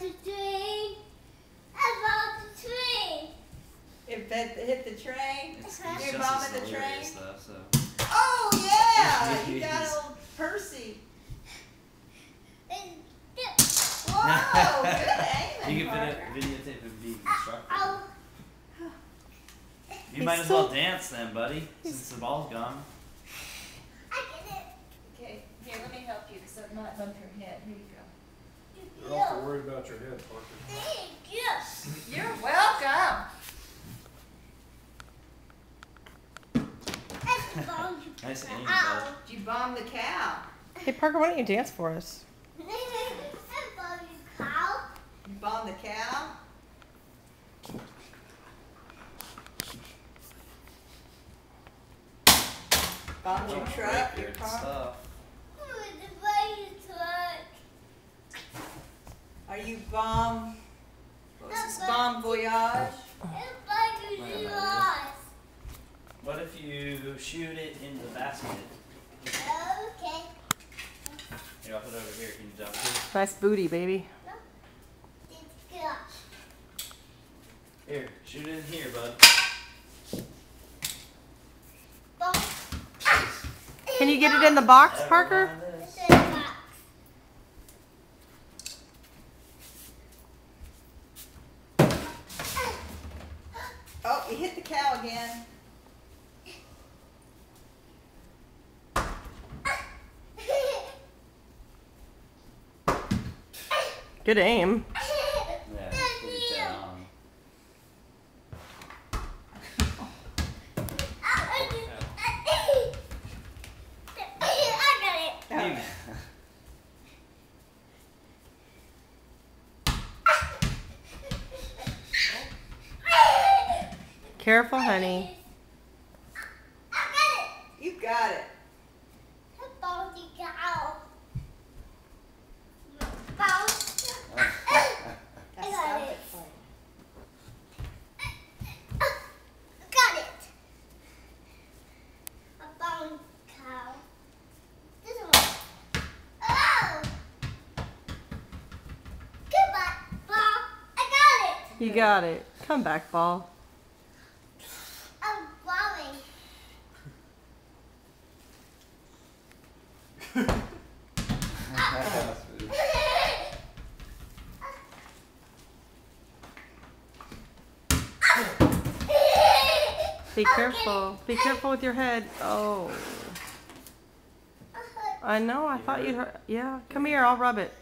the train. About the train. If that hit the train, It's you're just bombing as the train. hilarious though, so. Oh yeah, you got old Percy. Whoa, good aiming, You can Parker. videotape him being constructed. Oh, You might as well dance then, buddy, since the ball's gone. I get it. Okay, here, let me help you so it not bump your head. Here you go. You're awful worried about your head, Parker. Thank you. You're welcome. That's the bomb. Nice aim, bud. Ow. Did you bomb the cow? Hey Parker, why don't you dance for us? That's the bomb, you cow. You bombed the cow? Bombed your truck, your Good car? stuff. Oh, the fire truck. Are you bomb? What was this? Not Bomb voyage? The fire is lost. What if you shoot it in the basket? Okay. Here, I'll put it over here. Can you jump to? Nice booty, baby. It's good. Here, shoot it in here, bud. Bomb. Can you get it in the box, Never Parker? mind this. It's in the box. Oh, you hit the cow again. Good aim. Yeah, it's pretty dead on. I got it. You- Careful, honey. I got it. You got it. About the cow. Bounce. I got stopped it. it for you. Got it. A bound cow. This one. Oh. Goodbye, ball. I got it. You got it. Come back, ball. I'm bombing. Be careful. Be careful with your head. Oh. I know. I thought you'd hurt. Yeah. Come here. I'll rub it.